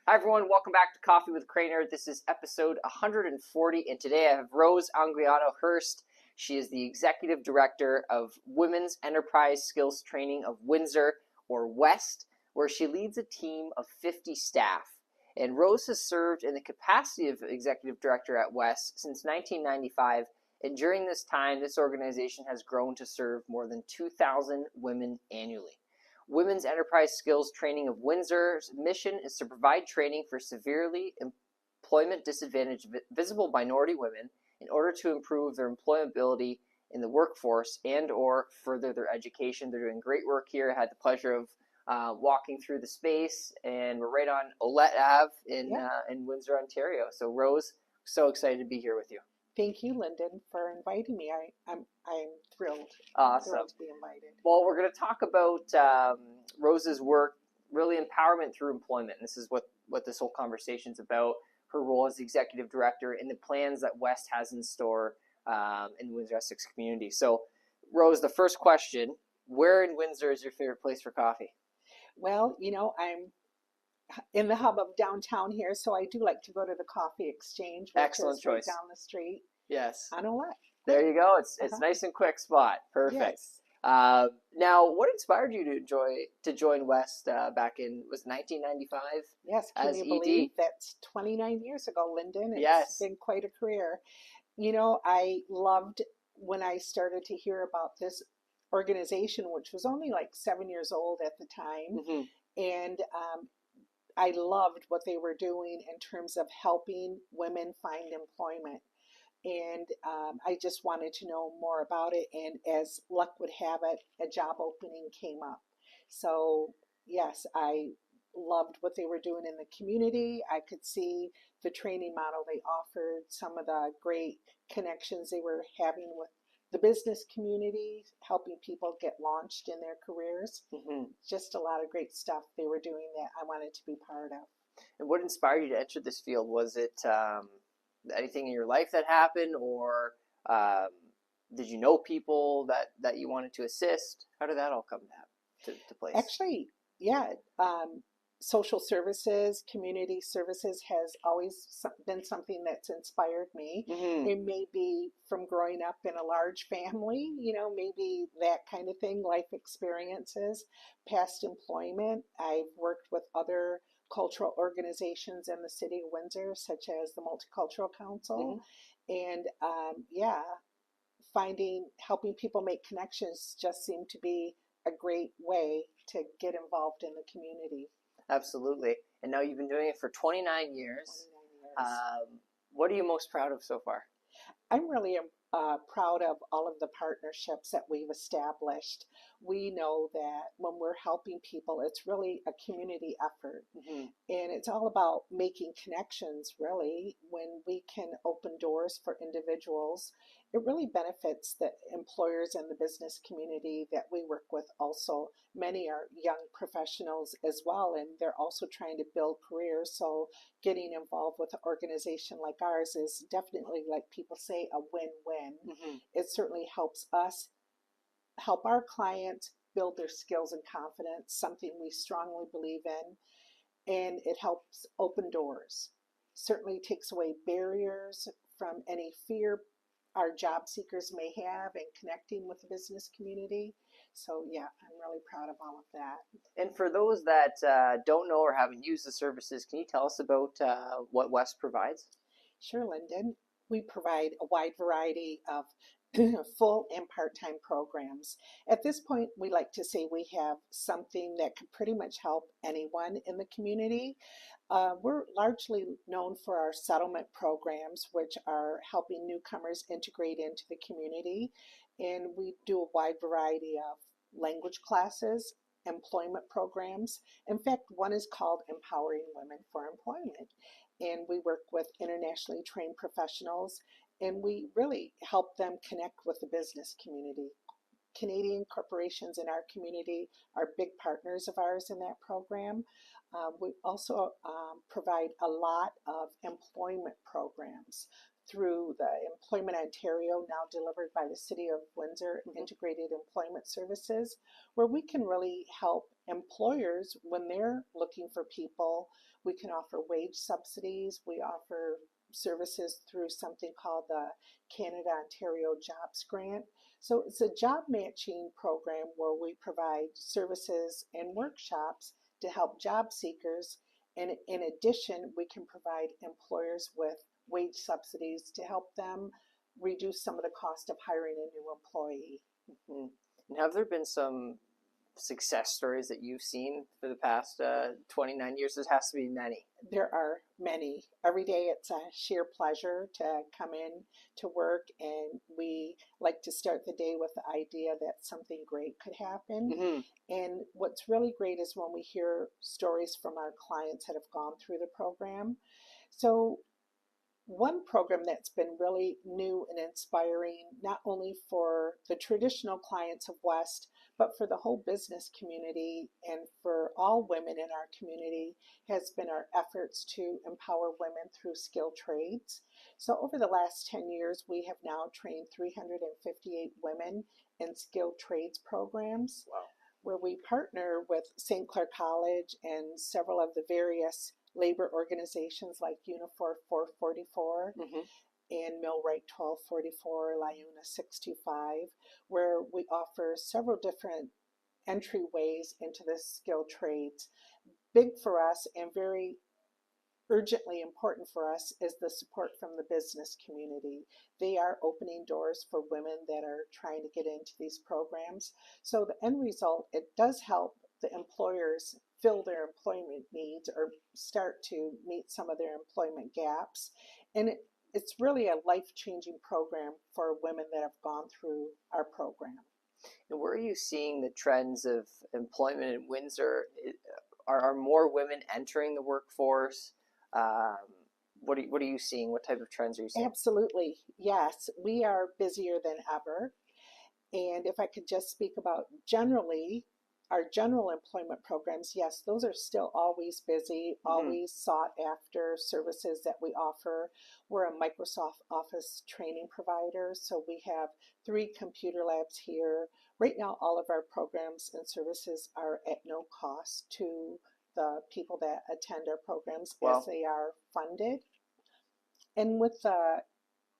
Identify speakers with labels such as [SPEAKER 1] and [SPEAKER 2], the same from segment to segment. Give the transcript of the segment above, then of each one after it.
[SPEAKER 1] Hi everyone, welcome back to Coffee with Craner. This is episode 140, and today I have Rose Anguiano Hurst. She is the Executive Director of Women's Enterprise Skills Training of Windsor, or WEST, where she leads a team of 50 staff. And Rose has served in the capacity of Executive Director at WEST since 1995, and during this time, this organization has grown to serve more than 2,000 women annually. Women's Enterprise Skills Training of Windsor's mission is to provide training for severely employment disadvantaged visible minority women in order to improve their employability in the workforce and or further their education. They're doing great work here. I had the pleasure of walking through the space, and we're right on Olette Ave in Windsor, Ontario. So Rose, so excited to be here with you.
[SPEAKER 2] Thank you, Lyndon, for inviting me. I'm thrilled.
[SPEAKER 1] Awesome.
[SPEAKER 2] Thrilled to be invited.
[SPEAKER 1] Well, we're going to talk about Rose's work, really empowerment through employment. And this is what this whole conversation is about, her role as executive director and the plans that WEST has in store in the Windsor Essex community. So, Rose, the first question, where in Windsor is your favorite place for coffee?
[SPEAKER 2] Well, I'm in the hub of downtown here, so I do like to go to the Coffee Exchange, which
[SPEAKER 1] Excellent
[SPEAKER 2] is right
[SPEAKER 1] choice.
[SPEAKER 2] down the street.
[SPEAKER 1] Yes.
[SPEAKER 2] On Olette.
[SPEAKER 1] There you go. It's nice and quick spot. Perfect.
[SPEAKER 2] Yes.
[SPEAKER 1] Now, what inspired you to join WEST back in, was 1995?
[SPEAKER 2] Yes. Can you believe that's 29 years ago, Lyndon? It's been quite a career. I loved when I started to hear about this organization, which was only like 7 years old at the time.
[SPEAKER 1] Mm-hmm.
[SPEAKER 2] And I loved what they were doing in terms of helping women find employment. And I just wanted to know more about it. And as luck would have it, a job opening came up. So, yes, I loved what they were doing in the community. I could see the training model they offered, some of the great connections they were having with the business community, helping people get launched in their careers.
[SPEAKER 1] Mm-hmm.
[SPEAKER 2] Just a lot of great stuff they were doing that I wanted to be part of.
[SPEAKER 1] And what inspired you to enter this field? Was it anything in your life that happened, or did you know people that you wanted to assist? How did that all come to place?
[SPEAKER 2] Actually, yeah. Social services, community services has always been something that's inspired me.
[SPEAKER 1] Mm-hmm.
[SPEAKER 2] It may be from growing up in a large family, maybe that kind of thing, life experiences, past employment. I've worked with other cultural organizations in the city of Windsor, such as the Multicultural Council. Mm-hmm. And helping people make connections just seemed to be a great way to get involved in the community.
[SPEAKER 1] Absolutely. And now you've been doing it for 29 years.
[SPEAKER 2] 29 years.
[SPEAKER 1] What are you most proud of so far?
[SPEAKER 2] I'm really proud of all of the partnerships that we've established. We know that when we're helping people, it's really a community effort. Mm-hmm. And it's all about making connections, really. When we can open doors for individuals, it really benefits the employers and the business community that we work with also. Many are young professionals as well, and they're also trying to build careers. So getting involved with an organization like ours is definitely, like people say, a win-win. Mm-hmm. It certainly helps us help our clients build their skills and confidence, something we strongly believe in, and it helps open doors. Certainly takes away barriers from any fear our job seekers may have in connecting with the business community. So yeah, I'm really proud of all of that.
[SPEAKER 1] And for those that don't know or haven't used the services, can you tell us about what WEST provides?
[SPEAKER 2] Sure, Lyndon. We provide a wide variety of full and part-time programs. At this point, we like to say we have something that can pretty much help anyone in the community. We're largely known for our settlement programs, which are helping newcomers integrate into the community. And we do a wide variety of language classes, employment programs. In fact, one is called Empowering Women for Employment. And we work with internationally trained professionals, and we really help them connect with the business community. Canadian corporations in our community are big partners of ours in that program. We also provide a lot of employment programs through the Employment Ontario, now delivered by the City of Windsor, Integrated Employment Services, where we can really help employers when they're looking for people. We can offer wage subsidies. We offer services through something called the Canada-Ontario Jobs Grant. So it's a job matching program where we provide services and workshops to help job seekers. And in addition, we can provide employers with wage subsidies to help them reduce some of the cost of hiring a new employee.
[SPEAKER 1] Mm-hmm. And have there been some success stories that you've seen for the past 29 years? There has to be many.
[SPEAKER 2] There are many. Every day it's a sheer pleasure to come in to work, and we like to start the day with the idea that something great could happen.
[SPEAKER 1] Mm-hmm.
[SPEAKER 2] And what's really great is when we hear stories from our clients that have gone through the program. So one program that's been really new and inspiring, not only for the traditional clients of WEST, but for the whole business community and for all women in our community, has been our efforts to empower women through skilled trades. So over the last 10 years, we have now trained 358 women in skilled trades programs.
[SPEAKER 1] Wow.
[SPEAKER 2] Where we partner with St. Clair College and several of the various labor organizations like Unifor 444 and Millwright 1244, Liuna 625, where we offer several different entryways into the skilled trades. Big for us and very urgently important for us is the support from the business community. They are opening doors for women that are trying to get into these programs. So the end result, it does help the employers fill their employment needs or start to meet some of their employment gaps. And it's really a life-changing program for women that have gone through our program.
[SPEAKER 1] And where are you seeing the trends of employment in Windsor? Are more women entering the workforce? What are you seeing? What type of trends are you seeing?
[SPEAKER 2] Absolutely, yes. We are busier than ever. And if I could just speak about generally, our general employment programs, yes, those are still always busy, always sought after services that we offer. We're a Microsoft Office training provider, so we have 3 computer labs here. Right now, all of our programs and services are at no cost to the people that attend our programs as they are funded. And with the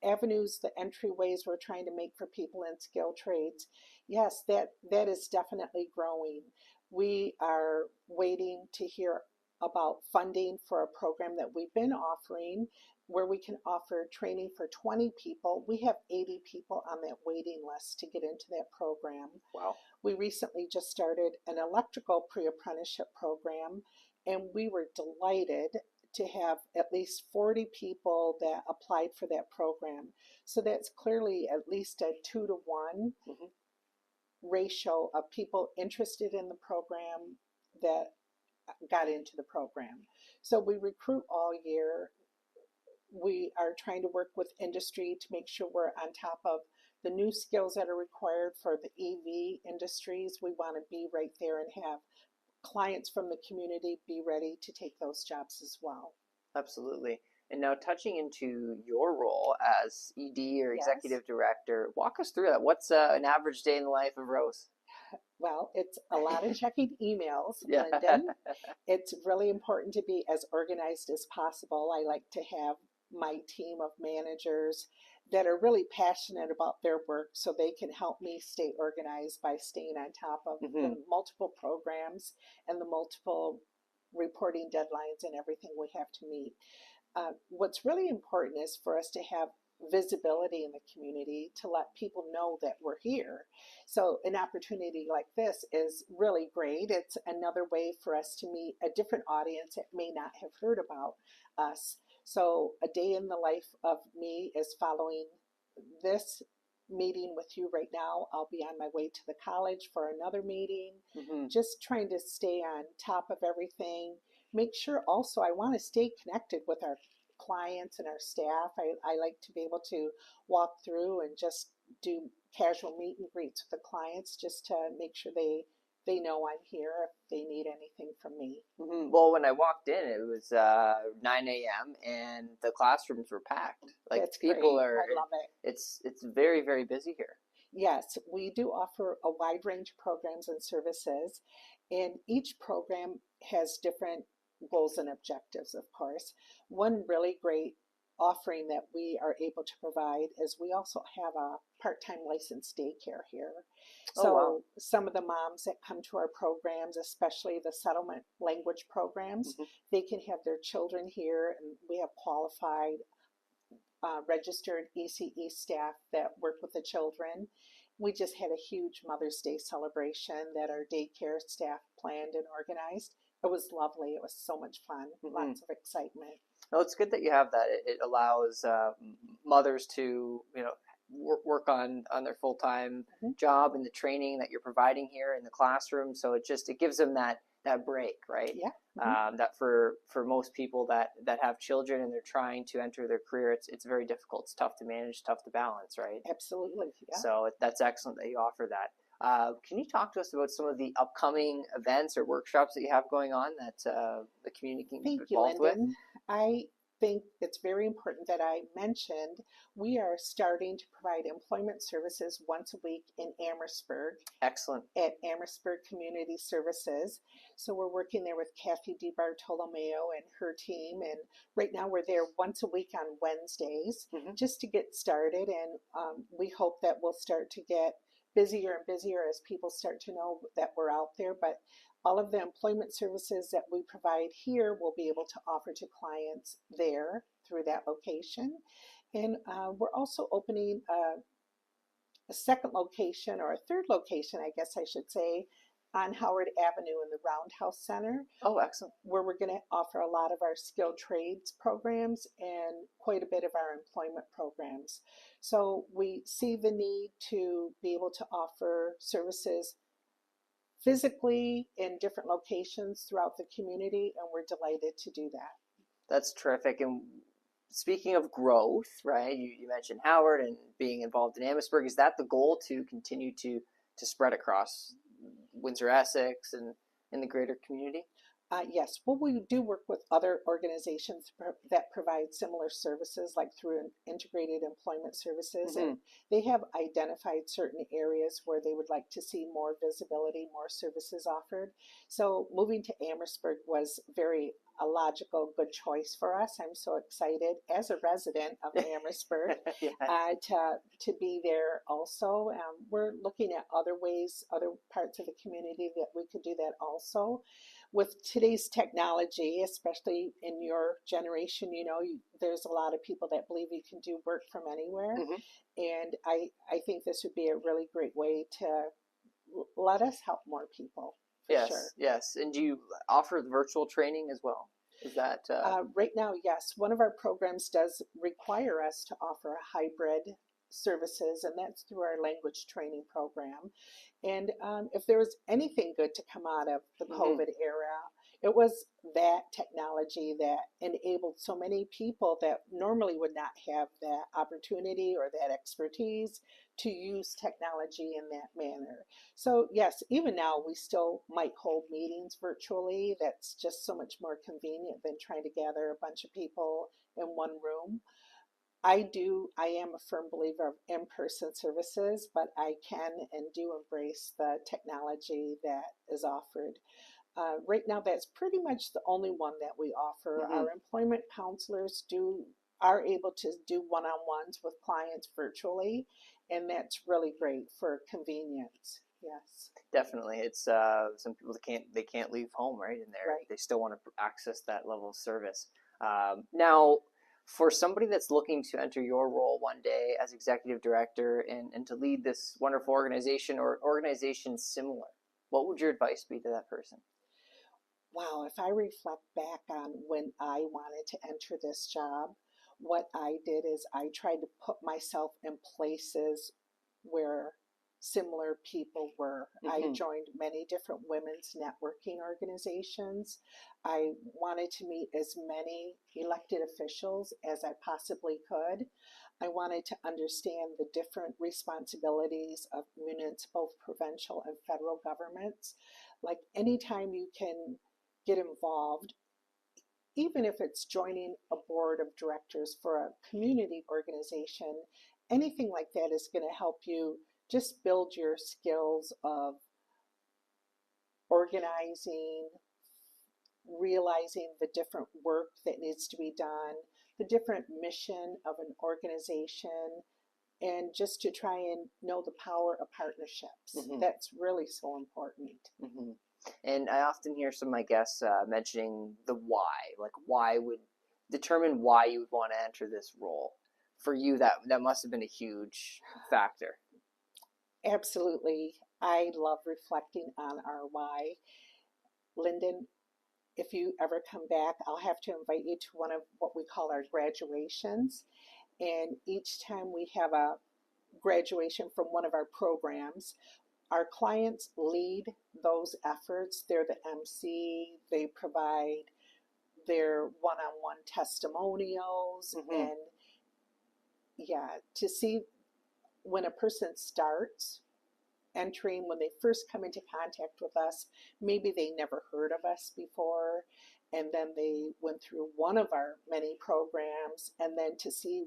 [SPEAKER 2] avenues, the entryways we're trying to make for people in skilled trades, yes, that is definitely growing. We are waiting to hear about funding for a program that we've been offering where we can offer training for 20 people. We have 80 people on that waiting list to get into that program.
[SPEAKER 1] Wow.
[SPEAKER 2] We recently just started an electrical pre-apprenticeship program, and we were delighted to have at least 40 people that applied for that program. So that's clearly at least a 2-to-1 ratio of people interested in the program that got into the program. So we recruit all year. We are trying to work with industry to make sure we're on top of the new skills that are required for the EV industries. We want to be right there and have clients from the community be ready to take those jobs as well.
[SPEAKER 1] Absolutely. And now touching into your role as ED or executive director, walk us through that. What's an average day in the life of Rose?
[SPEAKER 2] Well, it's a lot of checking emails, Lyndon. It's really important to be as organized as possible. I like to have my team of managers that are really passionate about their work so they can help me stay organized by staying on top of the multiple programs and the multiple reporting deadlines and everything we have to meet. What's really important is for us to have visibility in the community to let people know that we're here. So an opportunity like this is really great. It's another way for us to meet a different audience that may not have heard about us. So a day in the life of me is following this meeting with you right now. I'll be on my way to the college for another meeting, just trying to stay on top of everything. Make sure also I want to stay connected with our clients and our staff. I like to be able to walk through and just do casual meet and greets with the clients just to make sure they they know I'm here if they need anything from me.
[SPEAKER 1] Well, when I walked in, it was 9 a.m. and the classrooms were packed. Like
[SPEAKER 2] That's
[SPEAKER 1] people
[SPEAKER 2] great.
[SPEAKER 1] are,
[SPEAKER 2] I love it.
[SPEAKER 1] it's very, very busy here.
[SPEAKER 2] Yes, we do offer a wide range of programs and services, and each program has different goals and objectives, of course. One really great offering that we are able to provide is we also have a part-time licensed daycare here.
[SPEAKER 1] Oh, wow.
[SPEAKER 2] So some of the moms that come to our programs, especially the settlement language programs, they can have their children here, and we have qualified registered ECE staff that work with the children. We just had a huge Mother's Day celebration that our daycare staff planned and organized. It was lovely. It was so much fun. Lots of excitement.
[SPEAKER 1] No, it's good that you have that. It allows mothers to, work on their full-time job and the training that you're providing here in the classroom. So it gives them that break, right?
[SPEAKER 2] Yeah.
[SPEAKER 1] That for most people that have children and they're trying to enter their career, it's very difficult. It's tough to manage, tough to balance, right?
[SPEAKER 2] Absolutely. Yeah.
[SPEAKER 1] So that's excellent that you offer that. Can you talk to us about some of the upcoming events or workshops that you have going on that the community can be involved with?
[SPEAKER 2] I think it's very important that I mentioned we are starting to provide employment services once a week in Amherstburg.
[SPEAKER 1] Excellent.
[SPEAKER 2] At Amherstburg Community Services. So we're working there with Kathy DiBartolomeo and her team. And right now we're there once a week on Wednesdays just to get started. And we hope that we'll start to get busier and busier as people start to know that we're out there. But all of the employment services that we provide here we'll be able to offer to clients there through that location. And we're also opening a second location, or a third location, I guess I should say, on Howard Avenue in the Roundhouse Center.
[SPEAKER 1] Oh, excellent.
[SPEAKER 2] Where we're going to offer a lot of our skilled trades programs and quite a bit of our employment programs. So we see the need to be able to offer services physically in different locations throughout the community, and we're delighted to do that.
[SPEAKER 1] That's terrific. And speaking of growth, right, you mentioned Howard and being involved in Amherstburg. Is that the goal, to continue to spread across Windsor, Essex, and in the greater community?
[SPEAKER 2] Yes. Well, we do work with other organizations that provide similar services, like through integrated employment services, and they have identified certain areas where they would like to see more visibility, more services offered. So moving to Amherstburg was a logical, good choice for us. I'm so excited as a resident of Amherstburg to be there also. We're looking at other ways, other parts of the community that we could do that also. With today's technology, especially in your generation, there's a lot of people that believe you can do work from anywhere. And I think this would be a really great way to let us help more people.
[SPEAKER 1] Yes,
[SPEAKER 2] sure.
[SPEAKER 1] Yes. And do you offer the virtual training as well? Is that
[SPEAKER 2] right now? Yes, one of our programs does require us to offer a hybrid services, and that's through our language training program. And if there was anything good to come out of the COVID era, it was that technology that enabled so many people that normally would not have that opportunity or that expertise to use technology in that manner. So yes, even now we still might hold meetings virtually. That's just so much more convenient than trying to gather a bunch of people in one room. I am a firm believer of in-person services, but I can and do embrace the technology that is offered. Right now, that's pretty much the only one that we offer. Our employment counselors are able to do one-on-ones with clients virtually, and that's really great for convenience. Yes,
[SPEAKER 1] definitely. It's some people they can't leave home, right? And they still want to access that level of service. Now, for somebody that's looking to enter your role one day as executive director and to lead this wonderful organization or organizations similar, what would your advice be to that person?
[SPEAKER 2] Wow, if I reflect back on when I wanted to enter this job, what I did is I tried to put myself in places where similar people were. I joined many different women's networking organizations. I wanted to meet as many elected officials as I possibly could. I wanted to understand the different responsibilities of municipal, provincial, and federal governments. Like anytime you can get involved, even if it's joining a board of directors for a community organization, anything like that is going to help you just build your skills of organizing, realizing the different work that needs to be done, the different mission of an organization, and just to try and know the power of partnerships. That's really so important.
[SPEAKER 1] And I often hear some of my guests mentioning the why, like determine why you would want to enter this role. For you, that must have been a huge factor.
[SPEAKER 2] Absolutely. I love reflecting on our why. Lyndon, if you ever come back, I'll have to invite you to one of what we call our graduations. And each time we have a graduation from one of our programs, our clients lead those efforts. They're the MC. They provide their one-on-one testimonials. And yeah, to see when a person starts entering, when they first come into contact with us, maybe they never heard of us before, and then they went through one of our many programs, and then to see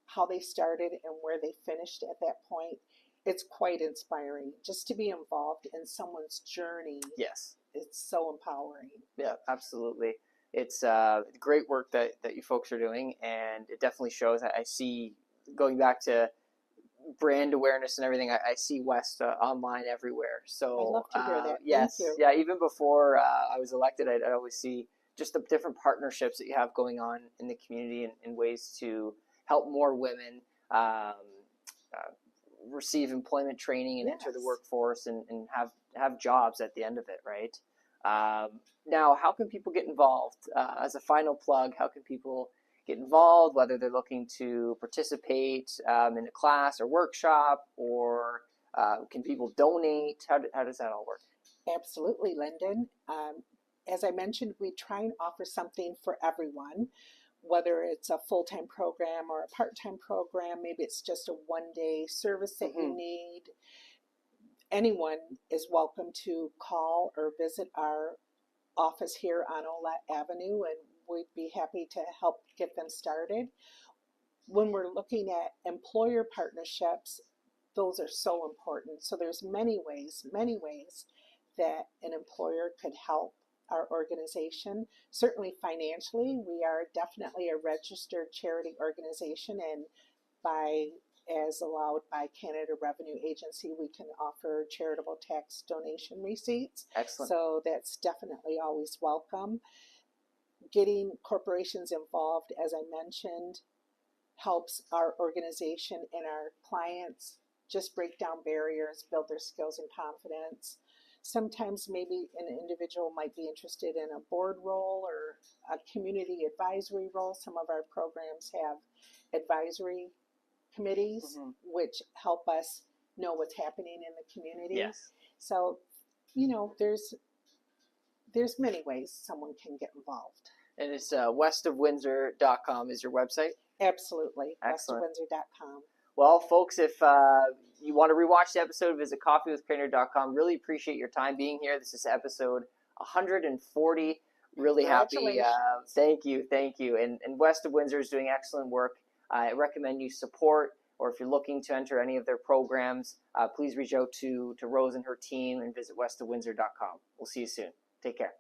[SPEAKER 2] how they started and where they finished at that point, it's quite inspiring just to be involved in someone's journey.
[SPEAKER 1] Yes.
[SPEAKER 2] It's so empowering.
[SPEAKER 1] Yeah, absolutely. It's great work that you folks are doing, and it definitely shows. I see, going back to brand awareness and everything, I see WEST online everywhere. So
[SPEAKER 2] I'd love to hear that.
[SPEAKER 1] Yes,
[SPEAKER 2] Thank you.
[SPEAKER 1] yeah. Even before I was elected, I'd always see just the different partnerships that you have going on in the community and ways to help more women receive employment training and enter the workforce and have jobs at the end of it, right? Now, how can people get involved? As a final plug, how can people get involved, whether they're looking to participate in a class or workshop, or can people donate? How does that all work?
[SPEAKER 2] Absolutely, Lyndon. As I mentioned, we try and offer something for everyone, whether it's a full-time program or a part-time program. Maybe it's just a one-day service that you need. Anyone is welcome to call or visit our office here on Ola Avenue, and we'd be happy to help get them started. When we're looking at employer partnerships, those are so important. So there's many ways that an employer could help our organization. Certainly financially, we are definitely a registered charity organization, and as allowed by Canada Revenue Agency, we can offer charitable tax donation receipts.
[SPEAKER 1] Excellent.
[SPEAKER 2] So that's definitely always welcome. Getting corporations involved, as I mentioned, helps our organization and our clients just break down barriers, build their skills and confidence. Sometimes maybe an individual might be interested in a board role or a community advisory role. Some of our programs have advisory committees, which help us know what's happening in the community.
[SPEAKER 1] Yes.
[SPEAKER 2] So, there's many ways someone can get involved.
[SPEAKER 1] And it's westofwindsor.com is your website?
[SPEAKER 2] Absolutely.
[SPEAKER 1] Excellent.
[SPEAKER 2] westofwindsor.com.
[SPEAKER 1] Well, folks, if you want to rewatch the episode, visit coffeewithcrainer.com. Really appreciate your time being here. This is episode 140. Really happy. Thank you. And West of Windsor is doing excellent work. I recommend you support, or if you're looking to enter any of their programs, please reach out to Rose and her team and visit westofwindsor.com. We'll see you soon. Take care.